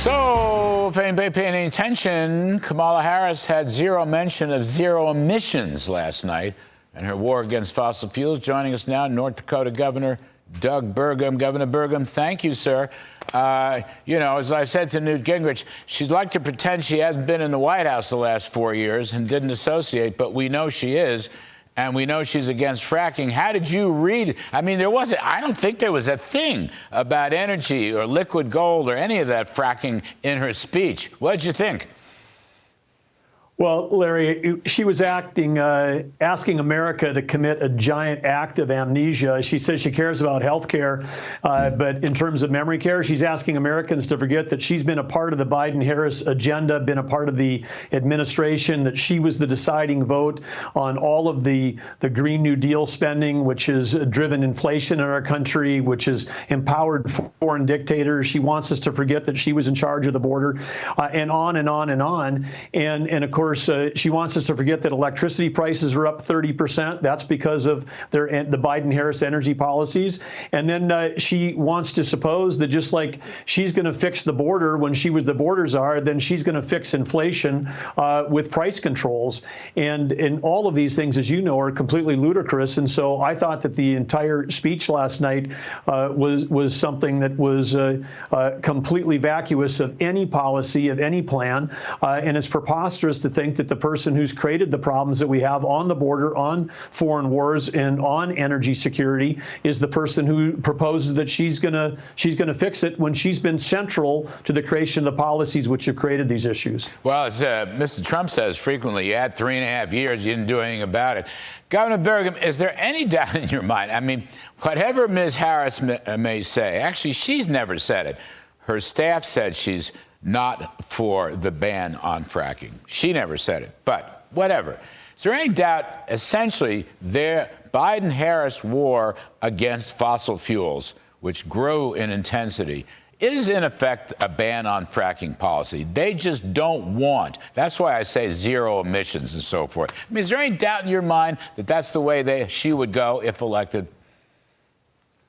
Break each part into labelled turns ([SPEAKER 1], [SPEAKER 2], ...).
[SPEAKER 1] So, if anybody paying any attention, Kamala Harris had zero mention of zero emissions last night and her war against fossil fuels. Joining us now, North Dakota Governor Doug Burgum. Governor Burgum, thank you, sir. You know, as I said to Newt Gingrich, she'd like to pretend she hasn't been in the White House the last 4 years and didn't associate, but we know she is. And we know she's against fracking. How did you read? I mean, I don't think there was a thing about energy or liquid gold or any of that fracking in her speech. What did you think?
[SPEAKER 2] Well, Larry, she was asking America to commit a giant act of amnesia. She says she cares about health care, but in terms of memory care, she's asking Americans to forget that she's been a part of the Biden-Harris agenda, been a part of the administration, that she was the deciding vote on all of the Green New Deal spending, which has driven inflation in our country, which has empowered foreign dictators. She wants us to forget that she was in charge of the border, and on and on and on. And of course, she wants us to forget that electricity prices are up 30%. That's because of the Biden-Harris energy policies. And then she wants to suppose that just like she's going to fix the border when she was the border czar, then she's going to fix inflation with price controls. And all of these things, as you know, are completely ludicrous. And so I thought that the entire speech last night was something that was completely vacuous of any policy, of any plan. And it's preposterous to think that the person who's created the problems that we have on the border, on foreign wars, and on energy security is the person who proposes that she's gonna fix it when she's been central to the creation of the policies which have created these issues.
[SPEAKER 1] Well, as Mr. Trump says frequently, you had 3.5 years, you didn't do anything about it. Governor Burgum, is there any doubt in your mind? I mean, whatever Ms. Harris may say, actually, she's never said it. Her staff said she's not for the ban on fracking. She never said it, but whatever. Is there any doubt, essentially, their Biden-Harris war against fossil fuels, which grew in intensity, is in effect a ban on fracking policy? They just don't want. That's why I say zero emissions and so forth. I mean, is there any doubt in your mind that that's the way she would go if elected?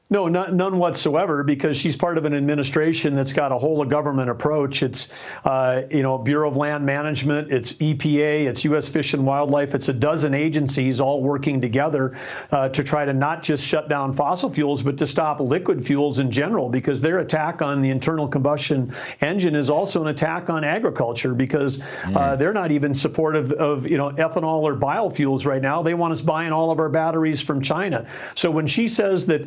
[SPEAKER 2] No, none whatsoever, because she's part of an administration that's got a whole of government approach. It's, Bureau of Land Management, it's EPA, it's U.S. Fish and Wildlife. It's a dozen agencies all working together to try to not just shut down fossil fuels, but to stop liquid fuels in general, because their attack on the internal combustion engine is also an attack on agriculture, because they're not even supportive of, ethanol or biofuels right now. They want us buying all of our batteries from China. So when she says that,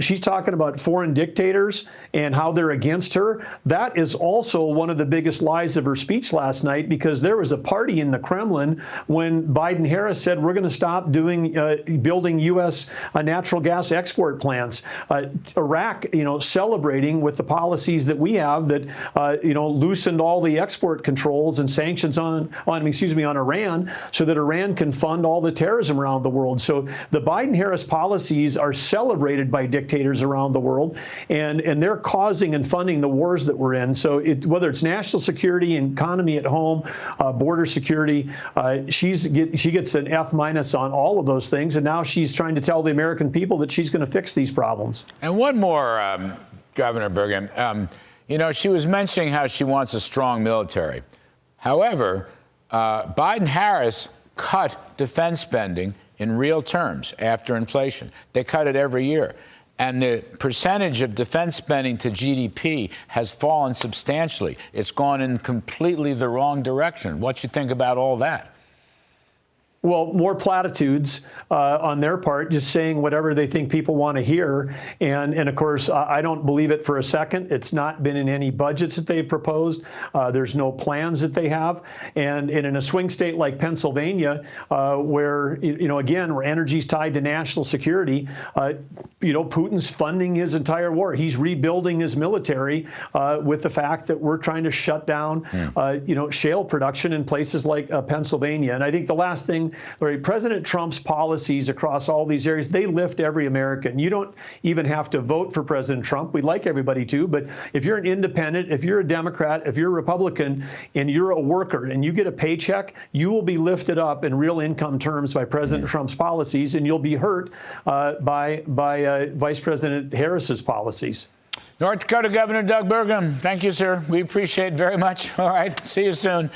[SPEAKER 2] she's talking about foreign dictators and how they're against her, that is also one of the biggest lies of her speech last night, because there was a party in the Kremlin when Biden-Harris said we're going to stop building U.S. Natural gas export plants. Iraq, celebrating with the policies that we have that, loosened all the export controls and sanctions on Iran, so that Iran can fund all the terrorism around the world. So the Biden-Harris policies are celebrated by dictators around the world, and they're causing and funding the wars that we're in. So whether it's national security, economy at home, border security, she gets an F- on all of those things, and now she's trying to tell the American people that she's going to fix these problems.
[SPEAKER 1] And one more, Governor Burgum, she was mentioning how she wants a strong military. However, Biden-Harris cut defense spending in real terms after inflation. They cut it every year. And the percentage of defense spending to GDP has fallen substantially. It's gone in completely the wrong direction. What you think about all that?
[SPEAKER 2] Well, more platitudes on their part, just saying whatever they think people want to hear. And of course, I don't believe it for a second. It's not been in any budgets that they've proposed. There's no plans that they have. And in a swing state like Pennsylvania, where, again, where energy is tied to national security, Putin's funding his entire war. He's rebuilding his military with the fact that we're trying to shut down, shale production in places like Pennsylvania. And I think the last thing, Larry, President Trump's policies across all these areas, they lift every American. You don't even have to vote for President Trump. We'd like everybody to, but if you're an independent, if you're a Democrat, if you're a Republican, and you're a worker and you get a paycheck, you will be lifted up in real income terms by President Trump's policies, and you'll be hurt by Vice President Harris's policies.
[SPEAKER 1] North Dakota Governor Doug Burgum, thank you, sir. We appreciate it very much. All right, see you soon.